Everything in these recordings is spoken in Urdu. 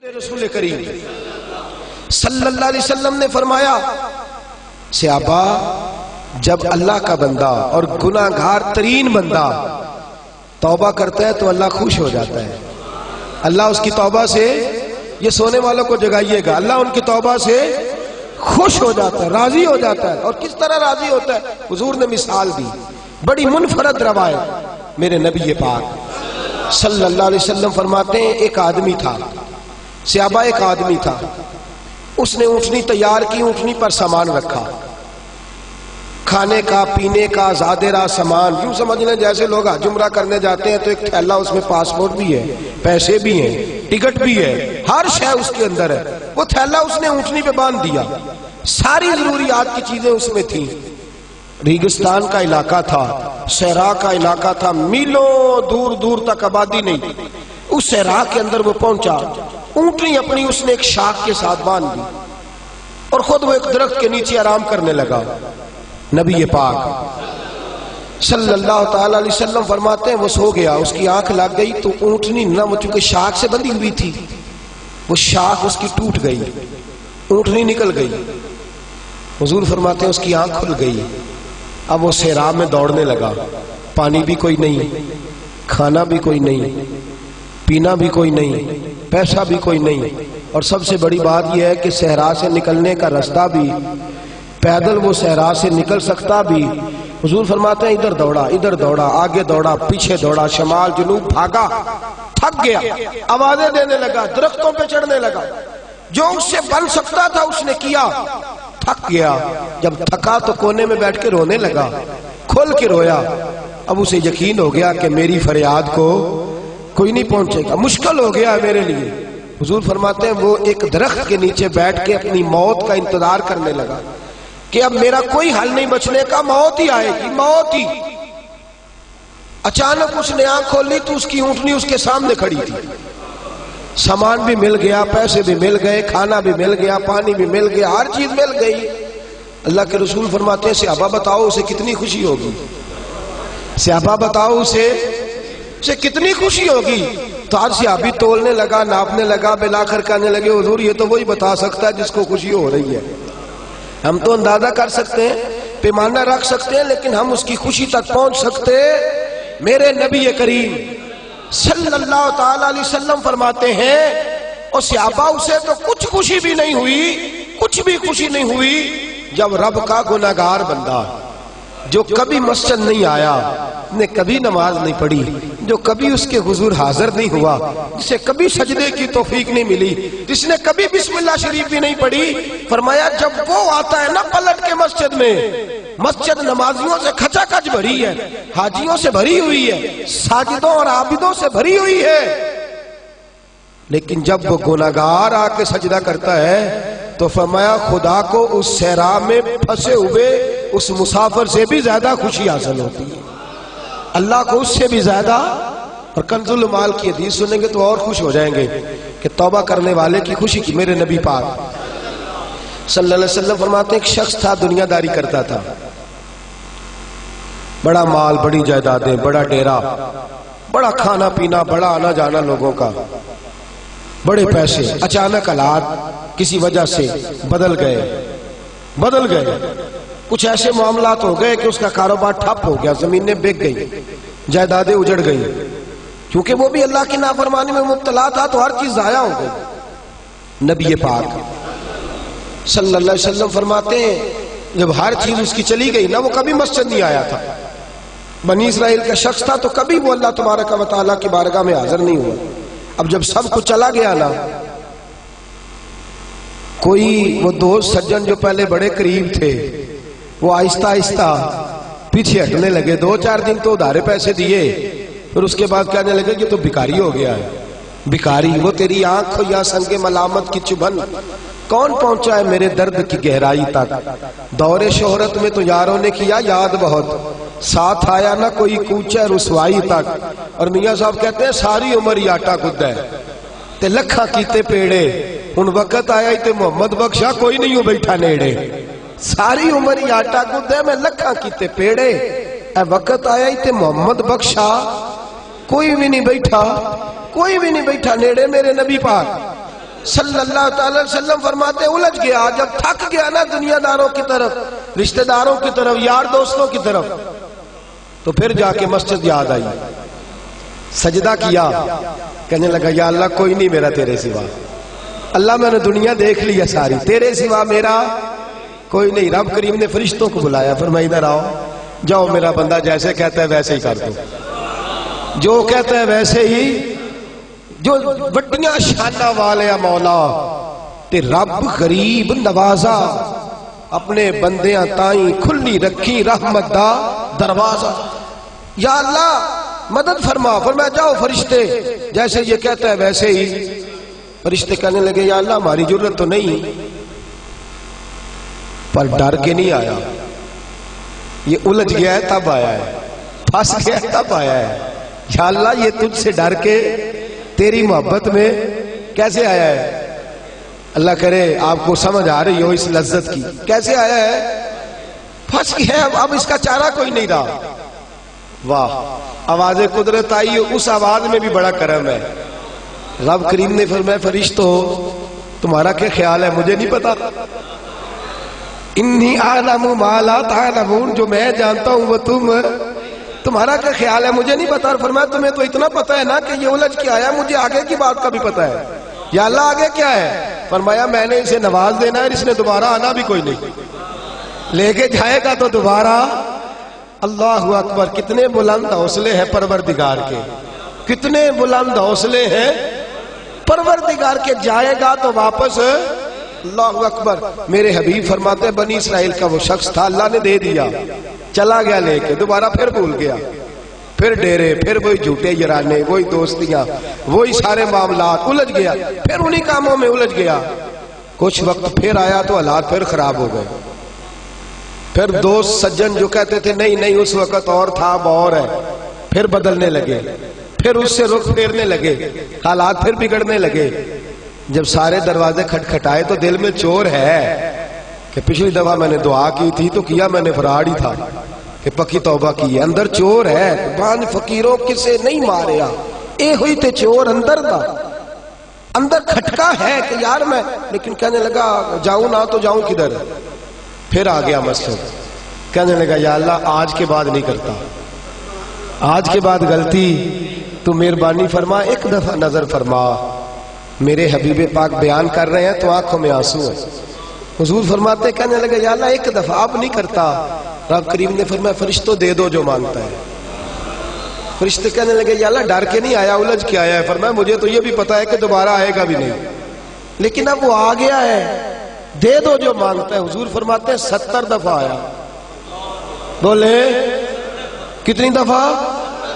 رسول کریم صلی اللہ علیہ وسلم نے فرمایا صحابہ جب اللہ کا بندہ اور گناہگار ترین بندہ توبہ کرتا ہے تو اللہ خوش ہو جاتا ہے. اللہ اس کی توبہ سے، یہ سونے والوں کو جگائیے گا، اللہ ان کی توبہ سے خوش ہو جاتا ہے، راضی ہو جاتا ہے. اور کس طرح راضی ہوتا ہے؟ حضور نے مثال دی، بڑی منفرد روایت. میرے نبی پاک صلی اللہ علیہ وسلم فرماتے ہیں ایک آدمی تھا، صحابہ ایک آدمی تھا، اس نے اونٹنی تیار کی، اونٹنی پر سامان رکھا، کھانے کا پینے کا زیادہ راہ سامان. یوں سمجھ لیں جیسے لوگ حج عمرہ کرنے جاتے ہیں تو ایک تھیلا، اس میں پاسپورٹ بھی ہے، پیسے بھی ہیں، ٹکٹ بھی ہے، ہر شے اس کے اندر ہے. وہ تھیلا اس نے اونٹنی پہ باندھ دیا، ساری ضروریات کی چیزیں اس میں تھیں. ریگستان کا علاقہ تھا، صحرا کا علاقہ تھا، میلوں دور دور تک آبادی نہیں. اس صحرا کے اندر وہ پہنچا، اونٹنی اپنی اس نے ایک شاخ کے ساتھ باندھ دی اور خود وہ ایک درخت کے نیچے آرام کرنے لگا. نبی پاک صلی اللہ تعالی علیہ وسلم فرماتے ہیں وہ سو گیا، اس کی آنکھ لگ گئی تو اونٹنی نہ، وہ چونکہ شاخ سے بندھی ہوئی تھی، وہ شاخ اس کی ٹوٹ گئی، اونٹنی نکل گئی. حضور فرماتے ہیں اس کی آنکھ کھل گئی. اب وہ صحرا میں دوڑنے لگا، پانی بھی کوئی نہیں، کھانا بھی کوئی نہیں، پینا بھی کوئی نہیں، پیسہ بھی کوئی نہیں، اور سب سے بڑی بات یہ ہے کہ صحرا سے نکلنے کا راستہ بھی، پیدل وہ صحرا سے نکل سکتا بھی. حضور فرماتے ہیں ادھر دوڑا، ادھر دوڑا، آگے دوڑا، پیچھے دوڑا، شمال جنوب بھاگا، تھک گیا، آوازیں دینے لگا، درختوں پہ چڑھنے لگا، جو اس سے بن سکتا تھا اس نے کیا، تھک گیا. جب تھکا تو کونے میں بیٹھ کے رونے لگا، کھول کے رویا. اب اسے یقین ہو گیا کہ میری فریاد کو کوئی نہیں پہنچے گا، مشکل ہو گیا میرے لیے. حضور فرماتے ہیں وہ ایک درخت کے نیچے بیٹھ کے اپنی موت کا انتظار کرنے لگا کہ اب میرا کوئی حل نہیں بچنے کا، موت ہی آئے گی، موت ہی. اچانک اس نے آنکھ کھولی تو اس کی اونٹنی اس کے سامنے کھڑی تھی. سامان بھی مل گیا، پیسے بھی مل گئے، کھانا بھی مل گیا، پانی بھی مل گیا، ہر چیز مل گئی. اللہ کے رسول فرماتے ہیں صحابہ بتاؤ اسے کتنی خوشی ہوگی، صحابہ بتاؤ اسے کتنی خوشی ہوگی. تو ہر صحابی تولنے لگا، ناپنے لگا، بلاخر کہنے لگے حضور یہ تو وہی بتا سکتا ہے جس کو خوشی ہو رہی ہے. ہم تو اندازہ کر سکتے ہیں، پیمانہ رکھ سکتے ہیں، لیکن ہم اس کی خوشی تک پہنچ سکتے. میرے نبی کریم صلی اللہ تعالی علیہ وسلم فرماتے ہیں اور صحابہ اسے تو کچھ خوشی بھی نہیں ہوئی، کچھ بھی خوشی نہیں ہوئی جب رب کا گناہگار بندہ جو کبھی مسجد نہیں آیا، نے کبھی نماز نہیں پڑھی، جو کبھی اس کے حضور حاضر نہیں ہوا، جسے کبھی سجدے کی توفیق نہیں ملی، جس نے کبھی بسم اللہ شریف بھی نہیں پڑھی، فرمایا جب وہ آتا ہے نا پلٹ کے مسجد میں، مسجد نمازیوں سے کھچا کھچ بھری ہے، حاجیوں سے بھری ہوئی ہے، ساجدوں اور عابدوں سے بھری ہوئی ہے، لیکن جب وہ گناہگار آ کے سجدہ کرتا ہے تو فرمایا خدا کو اس صحرا میں پھنسے ہوئے اس مسافر سے بھی زیادہ خوشی حاصل ہوتی ہے، اللہ کو اس سے بھی زیادہ. اور کنز المال کی حدیث سنیں گے تو اور خوش ہو جائیں گے کہ توبہ کرنے والے کی خوشی کی. میرے نبی پاک صلی اللہ علیہ وسلم فرماتے ہیں ایک شخص تھا، دنیا داری کرتا تھا، بڑا مال، بڑی جائیدادیں، بڑا ڈیرا، بڑا کھانا پینا، بڑا آنا جانا لوگوں کا، بڑے پیسے. اچانک حالات کسی وجہ سے بدل گئے، کچھ ایسے معاملات ہو گئے کہ اس کا کاروبار ٹھپ ہو گیا، زمینیں بک گئی، جائیدادیں اجڑ گئی، کیونکہ وہ بھی اللہ کی نافرمانی میں مبتلا تھا تو ہر چیز ضائع ہو گئی. نبی پاک صلی اللہ علیہ وسلم فرماتے ہیں جب ہر چیز اس کی چلی گئی نا، وہ کبھی مسجد نہیں آیا تھا، بنی اسرائیل کا شخص تھا تو کبھی وہ اللہ تبارک و تعالیٰ کی بارگاہ میں حاضر نہیں ہوا. اب جب سب کچھ چلا گیا نا، کوئی وہ دوست سجن جو پہلے بڑے قریب تھے وہ آہستہ آہستہ پیچھے ہٹنے لگے. 2-4 دن تو ادھارے پیسے دیے، پھر اس کے بعد کہنے لگے کہ تو بھکاری ہو گیا ہے. بھکاری، وہ تیری آنکھ یا سنگ ملامت کی چبھن کون پہنچا ہے میرے درد کی گہرائی تک. دور شہرت میں تو یاروں نے کیا یاد بہت، ساتھ آیا نہ کوئی کوچہ رسوائی تک. اور میاں صاحب کہتے ہیں ساری عمر ہی آٹا گدا ہے تے لکھاں کیتے پیڑے، ان وقت آیا ہی تے محمد بخشا کوئی نہیں ہو بیٹھا نیڑے. ساری عمر ہی آٹا گدا ہے میں لکھاں کیتے پیڑے، اے وقت آیا ہی تے محمد بخشا کوئی بھی نہیں بیٹھا نیڑے. میرے نبی پاک صلی اللہ تعالی وسلم فرماتے الجھ گیا، جب تھک گیا نا دنیا داروں کی طرف، رشتہ داروں کی طرف، یار دوستوں کی طرف، تو پھر جا کے مسجد یاد آئی، سجدہ کیا، کہنے لگا یا اللہ کوئی نہیں میرا تیرے سوا، اللہ میں نے دنیا دیکھ لیا ساری، تیرے سوا میرا کوئی نہیں۔ رب کریم نے فرشتوں کو بلایا، فرمایا ادھر آؤ، جاؤ میرا بندہ جیسے کہتا ہے ویسے ہی کر دو، جو کہتا ہے ویسے ہی، جو وڈیاں شانہ والے مولا تے رب غریب نوازا، اپنے بندیاں تائیں کھلی رکھی رحمت دا دروازہ، یا اللہ مدد فرما، فرمایا جاؤ فرشتے جیسے یہ کہتا ہے ویسے ہی۔ فرشتے کہنے لگے یا اللہ ہماری ضرورت تو نہیں، پر ڈر کے نہیں آیا، یہ الجھ گیا ہے تب آیا ہے، پھنس گیا ہے تب آیا ہے، یا اللہ یہ تجھ سے ڈر کے تیری محبت میں کیسے آیا ہے؟ اللہ کرے آپ کو سمجھ آ رہی ہو اس لذت کی، کیسے آیا ہے؟ پھنس گیا ہے، اب اس کا چارہ کوئی نہیں رہا۔ واہ، آواز قدرت آئی، اس آواز میں بھی بڑا کرم ہے۔ رب کریم نے فرمایا فرشتو تمہارا کیا خیال ہے؟ مجھے نہیں پتا، انی اعلم ما لا تعلمون، جو میں جانتا ہوں وہ تمہارا کیا خیال ہے مجھے نہیں پتا۔ اور فرمایا تمہیں تو اتنا پتا ہے نا کہ یہ الجھ کے آیا، مجھے آگے کی بات کا بھی پتا ہے، یا اللہ آگے کیا ہے؟ فرمایا میں نے اسے نواز دینا ہے، اس نے دوبارہ آنا بھی کوئی نہیں، لے کے جائے گا تو دوبارہ۔ اللہ اکبر، کتنے بلند حوصلے ہیں پروردگار کے، کتنے بلند حوصلے ہیں پروردگار کے، جائے گا تو واپس۔ اللہ اکبر، میرے حبیب فرماتے ہیں بنی اسرائیل کا وہ شخص تھا، اللہ نے دے دیا، چلا گیا لے کے، دوبارہ پھر بھول گیا، پھر ڈیرے، پھر وہی جھوٹے یارانے، وہی دوستیاں، وہی سارے معاملات، الجھ گیا، پھر انہی کاموں میں الجھ گیا۔ کچھ وقت پھر آیا تو حالات پھر خراب ہو گئے، پھر دوست سجن جو کہتے تھے نہیں نہیں اس وقت اور تھا اب اور ہے، پھر بدلنے لگے، پھر اس سے رخ پھیرنے لگے، حالات پھر بگڑنے لگے۔ جب سارے دروازے کھٹکھٹائے تو دل میں چور ہے کہ پچھلی دفعہ میں نے دعا کی تھی تو کیا میں نے فراڈ ہی تھا کہ پکی توبہ کی ہے، اندر چور ہے، بان فقیروں کسے نہیں ماریا، اے ہوئی تے چور اندر دا، اندر کھٹکا ہے کہ یار میں، لیکن کہنے لگا جاؤں نہ تو جاؤں کدھر، پھر آ گیا مسجد، کہنے لگا یا اللہ آج کے بعد نہیں کرتا، آج کے بعد غلطی تو مہربانی فرما، ایک دفعہ نظر فرما۔ میرے حبیب پاک بیان کر رہے ہیں تو آنکھوں میں آنسو ہے، حضور فرماتے کہنے لگے یا اللہ ایک دفعہ اب نہیں کرتا۔ رب کریم نے فرمایا فرشتوں دے دو جو مانگتا ہے۔ فرشتے کہنے لگے یا اللہ ڈر کے نہیں آیا، الجھ کے آیا ہے۔ فرمایا مجھے تو یہ بھی پتا ہے کہ دوبارہ آئے گا بھی نہیں، لیکن اب وہ آ گیا ہے، دے دو جو مانگتا ہے۔ حضور فرماتے ہیں 70 دفعہ آیا۔ بولے کتنی دفعہ؟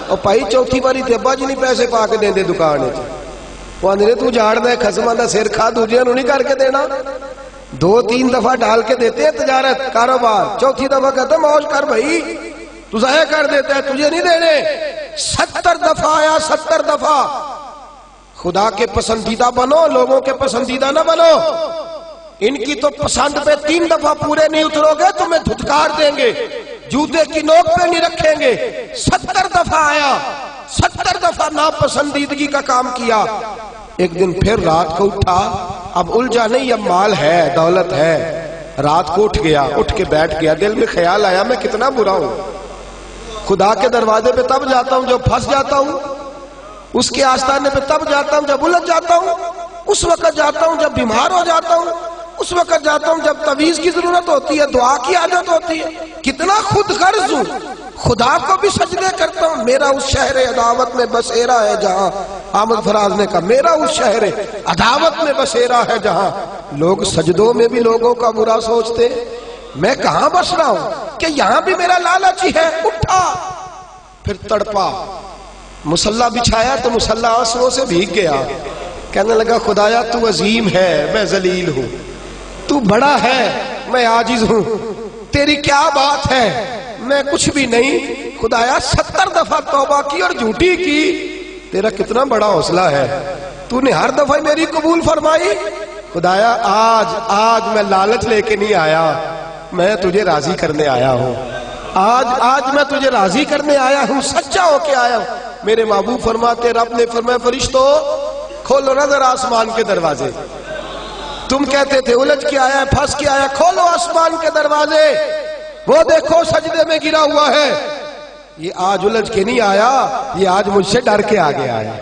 اور پائی چوتھی باری تے ابا جی نہیں پیسے پا کے دیں دے دکان ہے، وہ آندھے تو جھاڑ دے خسمہ دا سیر کھا دوجیاں نو نہیں کر کے دینا، 2-3 دفعہ ڈال کے دیتے ہیں تجارت کاروبار، چوتھی دفعہ کہتا ہے موج کر بھائی، تو ضائع کر دیتا ہے، تجھے نہیں دینے۔ 70 دفعہ آیا، 70 دفعہ۔ خدا کے پسندیدہ بنو، لوگوں کے پسندیدہ نہ بنو۔ ان کی تو پسند پہ 3 دفعہ پورے نہیں اترو گے تمہیں دھتکار دیں گے، جوتے کی نوک پہ نہیں رکھیں گے۔ 70 دفعہ آیا، 70 دفعہ ناپسندیدگی کا کام کیا۔ ایک دن پھر رات کو اٹھا، اب الجھا نہیں، اب مال ہے، دولت ہے، رات کو اٹھ گیا، اٹھ کے بیٹھ گیا، دل میں خیال آیا میں کتنا برا ہوں، خدا کے دروازے پہ تب جاتا ہوں جب پھنس جاتا ہوں، اس کے آستانے پہ تب جاتا ہوں جب الجھ جاتا ہوں، اس وقت جاتا ہوں جب بیمار ہو جاتا ہوں، اس وقت جاتا ہوں جب تعویذ کی ضرورت ہوتی ہے، دعا کی عادت ہوتی ہے۔ کتنا خود غرض ہوں، خدا کو بھی سجدے کرتا ہوں۔ میرا اس شہر عداوت میں بسیرا ہے جہاں، احمد فراز نے کہا میرا اس شہر عداوت میں بسیرا ہے جہاں، لوگ سجدوں میں بھی لوگوں کا برا سوچتے، میں کہاں بس رہا ہوں کہ یہاں بھی میرا لالچ ہی ہے۔ اٹھا، پھر تڑپا، مصلی بچھایا تو مصلی آنسوؤں سے بھیگ گیا، کہنے لگا خدایا تو عظیم ہے، میں ذلیل ہوں، تو بڑا ہے، میں عاجز ہوں، تیری کیا بات ہے، میں کچھ بھی نہیں۔ خدایا 70 دفعہ توبہ کی اور جھوٹی کی، تیرا کتنا بڑا حوصلہ ہے، تو نے ہر دفعہ میری قبول فرمائی۔ خدایا آج میں لالچ لے کے نہیں آیا، میں تجھے راضی کرنے آیا ہوں، آج میں تجھے راضی کرنے آیا ہوں، سچا ہو کے آیا ہوں۔ میرے محبوب فرماتے، رب نے فرمایا فرشتوں کھولو نظر آسمان کے دروازے، تم کہتے تھے الجھ کے آیا ہے، پھنس کے آیا، کھولو آسمان کے دروازے، وہ دیکھو سجدے میں گرا ہوا ہے۔ یہ آج الجھ کے نہیں آیا، یہ آج مجھ سے ڈر کے آ گیا ہے،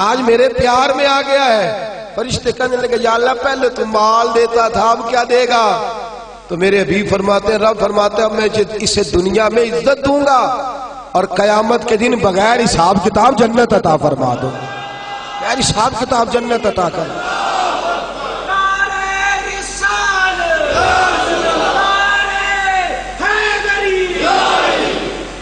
آج میرے پیار میں آ گیا ہے۔ فرشتے کہنے لگے یا اللہ پہلے تو مال دیتا تھا، اب کیا دے گا؟ تو میرے حبیب فرماتے ہیں، رب فرماتے ہیں اب میں اسے دنیا میں عزت دوں گا اور قیامت کے دن بغیر حساب کتاب جنت عطا فرما دوں گا، بغیر حساب کتاب جنت عطا کر۔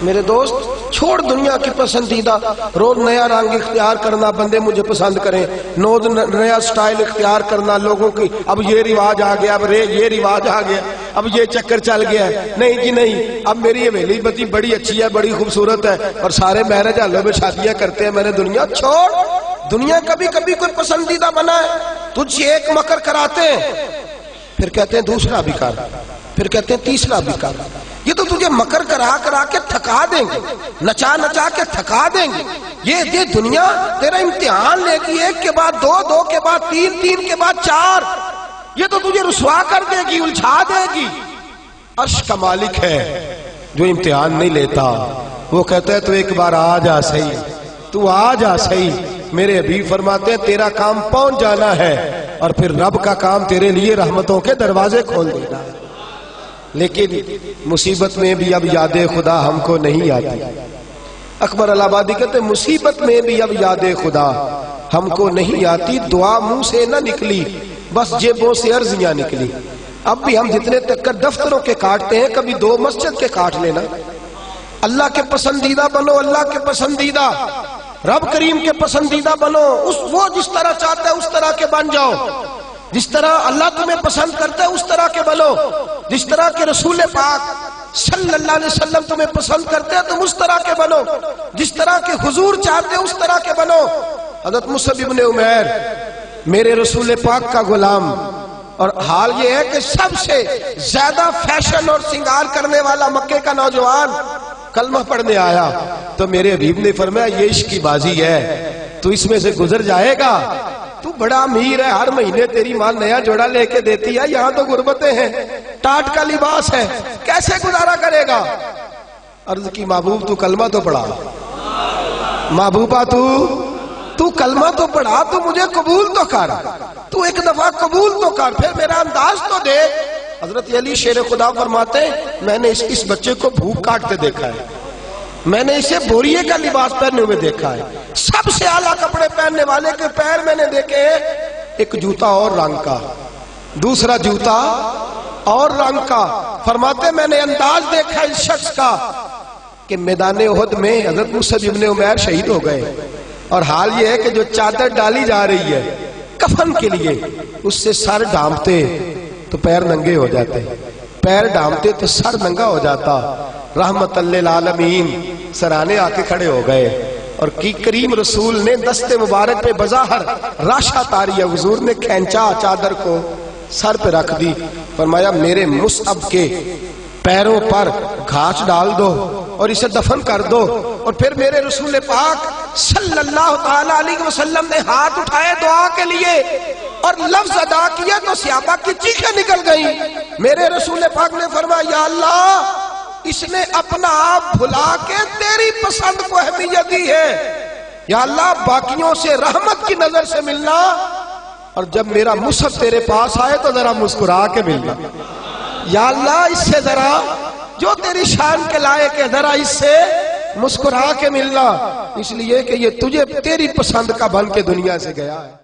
میرے دوست چھوڑ دنیا کی پسندیدہ، روز نیا رنگ اختیار کرنا، بندے مجھے پسند کریں، روز نیا سٹائل اختیار کرنا لوگوں کی، اب یہ رواج آ گیا، اب یہ رواج آ گیا، اب یہ چکر چل گیا ہے، نہیں جی نہیں، اب میری حویلی بتی بڑی اچھی ہے، بڑی خوبصورت ہے، اور سارے میرج ہالوں میں شادیاں کرتے ہیں، میں نے دنیا چھوڑ، دنیا کبھی کبھی کوئی پسندیدہ بنا ہے، تجھ سے ایک مکر کراتے ہیں، پھر کہتے ہیں دوسرا بھی کر، پھر کہتے ہیں تیسرا بھی کر، یہ تو تجھے مکر کرا کرا کے تھکا دیں گے، نچا نچا کے تھکا دیں گے، یہ دنیا تیرا امتحان لے گی، ایک کے بعد دو، دو کے بعد تین، تین کے بعد چار، یہ تو تجھے رسوا کر دے گی، الجھا دے گی۔ عرش کا مالک ہے جو امتحان نہیں لیتا، وہ کہتا ہے تو ایک بار آ جا صحیح، تو آ جا صحیح۔ میرے حبیب فرماتے ہیں تیرا کام پہنچ جانا ہے، اور پھر رب کا کام تیرے لیے رحمتوں کے دروازے کھول دینا ہے۔ لیکن مصیبت میں بھی اب یاد خدا ہم کو نہیں آتی۔ اکبر الہ آبادی کہتے ہیں مصیبت میں بھی اب یاد خدا ہم کو نہیں آتی، دعا منہ سے نہ نکلی بس جیبوں سے عرضیاں نکلی۔ اب بھی ہم جتنے تک دفتروں کے کاٹتے ہیں، کبھی دو مسجد کے کاٹ لینا۔ اللہ کے پسندیدہ بنو، اللہ کے پسندیدہ، رب کریم کے پسندیدہ بنو، وہ جس طرح چاہتا ہے اس طرح کے بن جاؤ، جس طرح اللہ تمہیں پسند کرتا ہے اس طرح کے بنو، جس طرح کے رسول پاک صلی اللہ علیہ وسلم تمہیں پسند کرتے ہیں تم اس طرح کے بنو، جس طرح کے حضور چاہتے ہیں اس طرح کے بنو۔ حضرت مصعب ابن عمیر میرے رسول پاک کا غلام، اور حال یہ ہے کہ سب سے زیادہ فیشن اور سنگار کرنے والا مکے کا نوجوان کلمہ پڑھنے آیا، تو میرے حبیب نے فرمایا یہ عشق کی بازی ہے، تو اس میں سے گزر جائے گا، تو بڑا امیر ہے، ہر مہینے تیری ماں نیا جوڑا لے کے دیتی ہے، یہاں تو غربتیں ہیں، ٹاٹ کا لباس ہے، کیسے گزارا کرے گا؟ عرض کی محبوب تو کلمہ تو پڑھا، محبوبہ تو کلمہ تو پڑھا، تو مجھے قبول تو کر، تو ایک دفعہ قبول تو کر، پھر میرا انداز تو دے۔ حضرت علی شیر خدا فرماتے ہیں میں نے اس بچے کو بھوک کاٹتے دیکھا ہے، میں نے اسے بوریے کا لباس پہننے ہوئے دیکھا ہے، سب سے اعلیٰ کپڑے پہننے والے کے پیر میں نے دیکھے، ایک جوتا اور رنگ کا، دوسرا جوتا اور رنگ کا۔ فرماتے میں نے انداز دیکھا اس شخص کا کہ میدان احد میں حضرت مصعب ابن عمیر شہید ہو گئے، اور حال یہ ہے کہ جو چادر ڈالی جا رہی ہے کفن کے لیے، اس سے سر ڈھانپتے تو پیر ننگے ہو جاتے، پیر ڈھانپتے تو سر ننگا ہو جاتا۔ رحمت للعالمین سرانے آ کے کھڑے ہو گئے، اور کی کریم رسول نے دست مبارک پہ بظاہر راشا تاری ہے، حضور نے کھینچا چادر کو سر پہ رکھ دی، فرمایا میرے مصعب کے پیروں پر گھاس ڈال دو اور اسے دفن کر دو۔ اور پھر میرے رسول پاک صلی اللہ تعالی علیہ وسلم نے ہاتھ اٹھائے دعا کے لیے اور لفظ ادا کیا تو صحابہ کی چیخیں نکل گئیں۔ میرے رسول پاک نے فرمایا یا اللہ اس نے اپنا آپ بھلا کے تیری پسند کو اہمیت دی ہے، یا اللہ باقیوں سے رحمت کی نظر سے ملنا، اور جب میرا مصحف تیرے پاس آئے تو ذرا مسکرا کے ملنا، یا اللہ اس سے ذرا جو تیری شان کے لائق ہے ذرا اس سے مسکرا کے ملنا، اس لیے کہ یہ تجھے تیری پسند کا بن کے دنیا سے گیا ہے۔